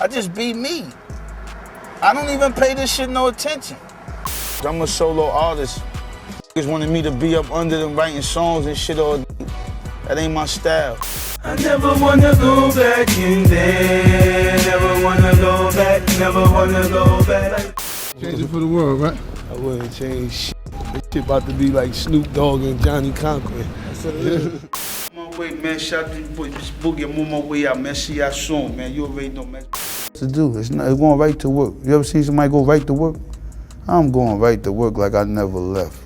I just be me. I don't even pay this shit no attention. I'm a solo artist. Niggas wanted me to be up under them writing songs and shit all day. That ain't my style. I never wanna go back in there. Never wanna go back, never wanna go back. Change it for the world, right? I wouldn't change shit. This shit about to be like Snoop Dogg and Johnny Conquer. That's what it is. Come on, wait, man. Shout out to you boys. This Boogie. I'm on my way out, man. See y'all soon, man. You already know, man. To do. It's going right to work. You ever seen somebody go right to work? I'm going right to work like I never left.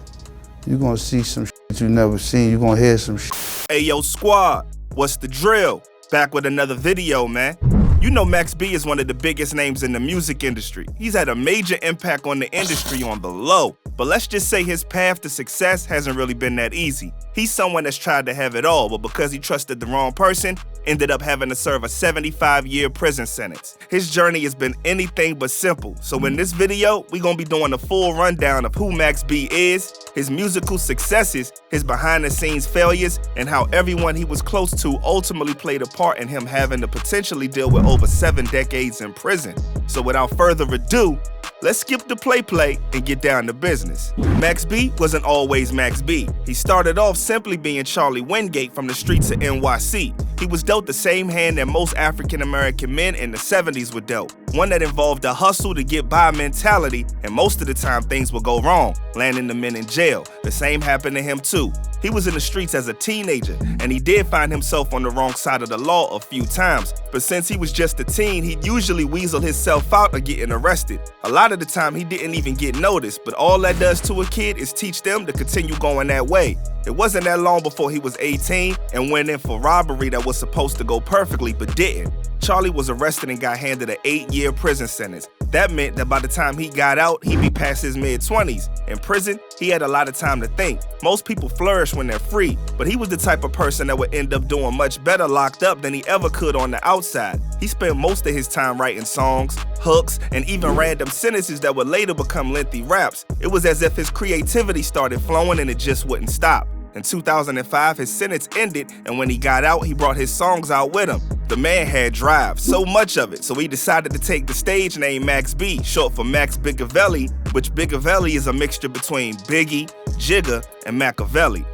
You're gonna see some shit you never seen. You're gonna hear some shit. Hey, yo, squad, what's the drill? Back with another video, man. You know Max B is one of the biggest names in the music industry. He's had a major impact on the industry on the low. But let's just say his path to success hasn't really been that easy. He's someone that's tried to have it all, but because he trusted the wrong person, ended up having to serve a 75-year prison sentence. His journey has been anything but simple. So in this video, we're gonna be doing a full rundown of who Max B is, his musical successes, his behind-the-scenes failures, and how everyone he was close to ultimately played a part in him having to potentially deal with over 7 decades in prison. So without further ado, let's skip the play and get down to business. Max B wasn't always Max B. He started off simply being Charlie Wingate from the streets of NYC. He was dealt the same hand that most African-American men in the 70s were dealt. One that involved a hustle to get by mentality, and most of the time things would go wrong, landing the men in jail. The same happened to him too. He was in the streets as a teenager, and he did find himself on the wrong side of the law a few times. But since he was just a teen, he'd usually weasel himself out of getting arrested. A lot of the time, he didn't even get noticed, but all that does to a kid is teach them to continue going that way. It wasn't that long before he was 18 and went in for robbery that was supposed to go perfectly, but didn't. Charlie was arrested and got handed an 8-year prison sentence. That meant that by the time he got out, he'd be past his mid-20s. In prison, he had a lot of time to think. Most people flourish when they're free, but he was the type of person that would end up doing much better locked up than he ever could on the outside. He spent most of his time writing songs, hooks, and even random sentences that would later become lengthy raps. It was as if his creativity started flowing and it just wouldn't stop. In 2005, his sentence ended, and when he got out, he brought his songs out with him. The man had drive, so much of it, so he decided to take the stage name Max B, short for Max Bigavelli, which Bigavelli is a mixture between Biggie, Jigga, and Machiavelli.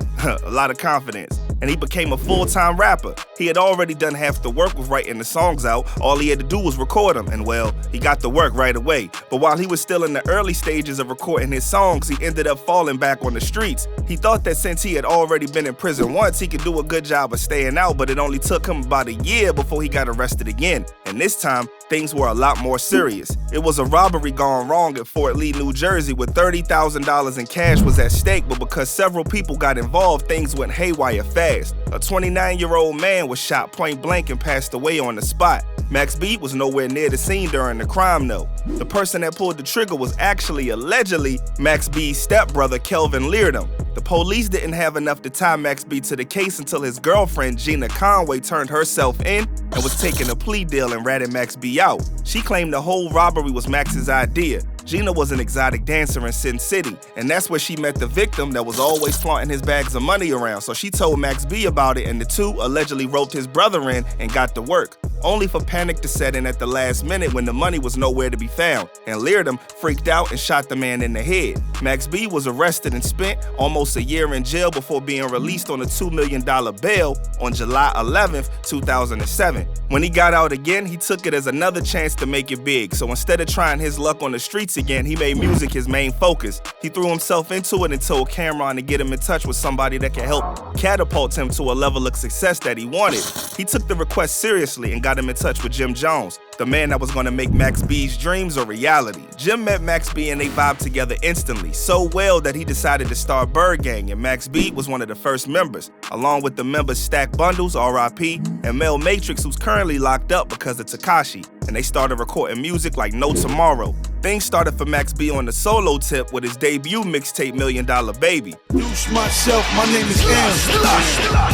A lot of confidence. And he became a full-time rapper. He had already done half the work with writing the songs out. All he had to do was record them, and well, he got the work right away. But while he was still in the early stages of recording his songs, he ended up falling back on the streets. He thought that since he had already been in prison once, he could do a good job of staying out, but it only took him about a year before he got arrested again. And this time, things were a lot more serious. It was a robbery gone wrong at Fort Lee, New Jersey, where $30,000 in cash was at stake, but because several people got involved, things went haywire fast. A 29-year-old man was shot point blank and passed away on the spot. Max B was nowhere near the scene during the crime though. The person that pulled the trigger was actually allegedly Max B's stepbrother, Kelvin Leardom. The police didn't have enough to tie Max B to the case until his girlfriend, Gina Conway, turned herself in and was taking a plea deal and ratted Max B out. She claimed the whole robbery was Max's idea. Gina was an exotic dancer in Sin City, and that's where she met the victim that was always flaunting his bags of money around, so she told Max B about it, and the two allegedly roped his brother in and got to work, only for panic to set in at the last minute when the money was nowhere to be found, and Leardom freaked out and shot the man in the head. Max B was arrested and spent almost a year in jail before being released on a $2 million bail on July 11th, 2007. When he got out again, he took it as another chance to make it big, so instead of trying his luck on the streets again, he made music his main focus. He threw himself into it and told Cameron to get him in touch with somebody that could help catapult him to a level of success that he wanted. He took the request seriously and got him in touch with Jim Jones, the man that was going to make Max B's dreams a reality. Jim met Max B and they vibed together instantly, so well that he decided to start Bird Gang, and Max B was one of the first members, along with the members Stack Bundles, R.I.P., and Mel Matrix, who's currently locked up because of Tekashi, and they started recording music like no tomorrow. Things started for Max B on the solo tip with his debut mixtape, $1 Million Baby. Introduce myself, my name is M.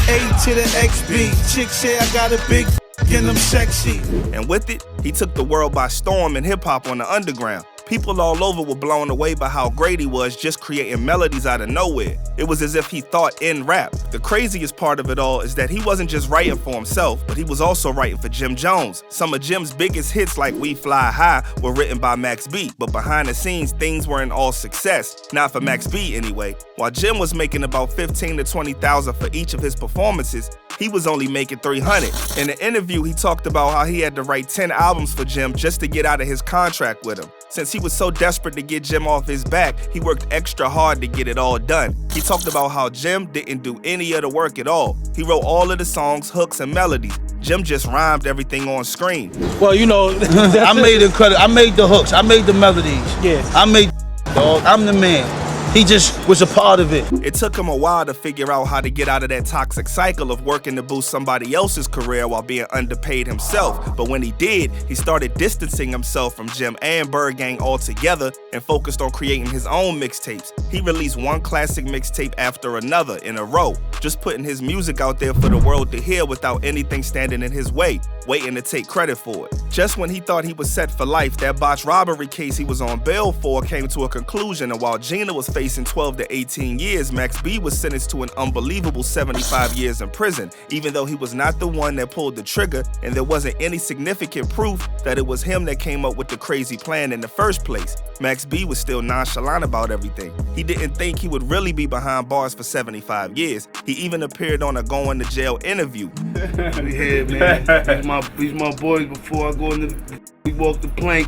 A to the XB. Chicks say I got a big and I'm sexy. And with it, he took the world by storm in hip-hop on the underground. People all over were blown away by how great he was just creating melodies out of nowhere. It was as if he thought in rap. The craziest part of it all is that he wasn't just writing for himself, but he was also writing for Jim Jones. Some of Jim's biggest hits like We Fly High were written by Max B, but behind the scenes, things weren't all success. Not for Max B anyway. While Jim was making about $15,000 to $20,000 for each of his performances, he was only making $300. In an interview, he talked about how he had to write 10 albums for Jim just to get out of his contract with him. Since he was so desperate to get Jim off his back, he worked extra hard to get it all done. He talked about how Jim didn't do any of the work at all. He wrote all of the songs, hooks, and melodies. Jim just rhymed everything on screen. Well, you know, I made the credit. I made the hooks. I made the melodies. Yeah. I made dog. I'm the man. He just was a part of it. It took him a while to figure out how to get out of that toxic cycle of working to boost somebody else's career while being underpaid himself. But when he did, he started distancing himself from Jim and Bird Gang altogether and focused on creating his own mixtapes. He released one classic mixtape after another in a row, just putting his music out there for the world to hear without anything standing in his way, waiting to take credit for it. Just when he thought he was set for life, that botched robbery case he was on bail for came to a conclusion, and while Gina was facing 12 to 18 years, Max B was sentenced to an unbelievable 75 years in prison, even though he was not the one that pulled the trigger and there wasn't any significant proof that it was him that came up with the crazy plan in the first place. Max B was still nonchalant about everything. He didn't think he would really be behind bars for 75 years. He even appeared on a going to jail interview. Yeah, man. These my boys. Before I go in we walk the plank.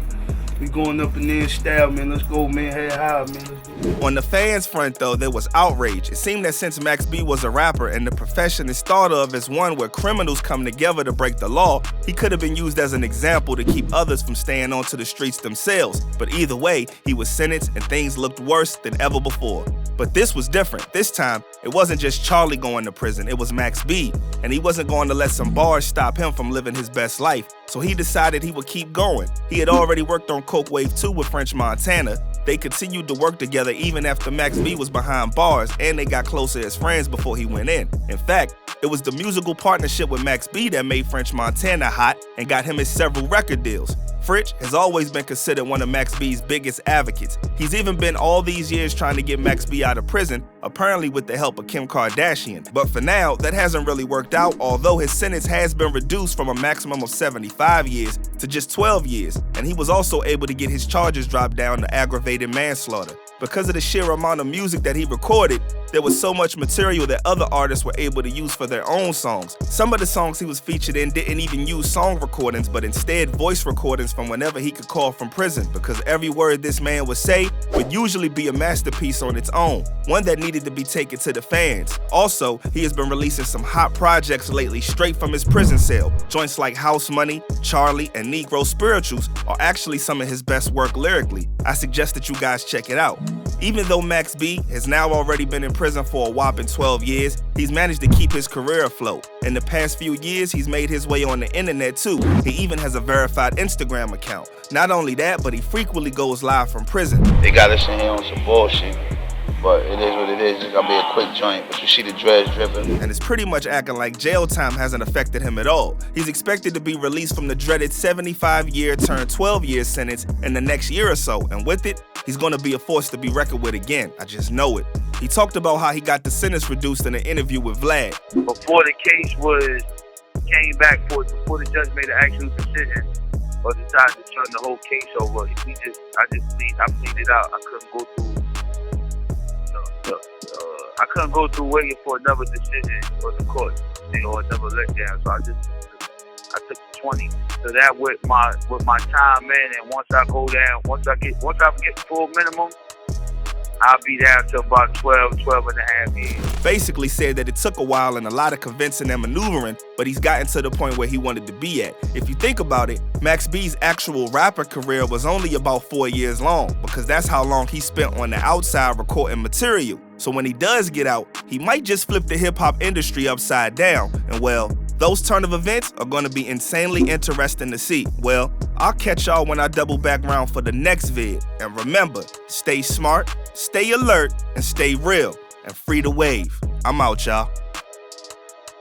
We going up in there in style, man. Let's go, man. Head high, man. On the fans front, though, there was outrage. It seemed that since Max B was a rapper and the profession is thought of as one where criminals come together to break the law, he could have been used as an example to keep others from staying onto the streets themselves. But either way, he was sentenced and things looked worse than ever before. But this was different. This time, it wasn't just Charlie going to prison, it was Max B. And he wasn't going to let some bars stop him from living his best life. So he decided he would keep going. He had already worked on Coke Wave 2 with French Montana. They continued to work together even after Max B was behind bars, and they got closer as friends before he went in. In fact, it was the musical partnership with Max B that made French Montana hot and got him his several record deals. French has always been considered one of Max B's biggest advocates. He's even been all these years trying to get Max B out of prison, apparently with the help of Kim Kardashian. But for now, that hasn't really worked out, although his sentence has been reduced from a maximum of 75 years to just 12 years, and he was also able to get his charges dropped down to aggravated manslaughter. Because of the sheer amount of music that he recorded, there was so much material that other artists were able to use for their own songs. Some of the songs he was featured in didn't even use song recordings, but instead voice recordings from whenever he could call from prison, because every word this man would say would usually be a masterpiece on its own, one that needed to be taken to the fans. Also, he has been releasing some hot projects lately straight from his prison cell. Joints like House Money, Charlie, and Negro Spirituals are actually some of his best work lyrically. I suggest that you guys check it out. Even though Max B has now already been in prison for a whopping 12 years, he's managed to keep his career afloat. In the past few years, he's made his way on the internet too. He even has a verified Instagram account. Not only that, but he frequently goes live from prison. They got us in here on some bullshit, but it is what it is. It's gonna be a quick joint, but you see the dreads dripping. And it's pretty much acting like jail time hasn't affected him at all. He's expected to be released from the dreaded 75-year turn 12-year sentence in the next year or so, and with it, he's gonna be a force to be reckoned with again. I just know it. He talked about how he got the sentence reduced in an interview with Vlad. Before the case came back before the judge made an actual decision or decided to turn the whole case over, I pleaded out. I couldn't go through. I couldn't go through waiting for another decision for the court, or another letdown. So I took the 20. So that with my time, man, and once I get full minimum, I'll be down to about 12 and a half years. Basically said that it took a while and a lot of convincing and maneuvering, but he's gotten to the point where he wanted to be at. If you think about it, Max B's actual rapper career was only about 4 years long, because that's how long he spent on the outside recording material. So when he does get out, he might just flip the hip-hop industry upside down, and well, those turn of events are gonna be insanely interesting to see. Well, I'll catch y'all when I double back round for the next vid. And remember, stay smart, stay alert, and stay real, and free the wave. I'm out, y'all.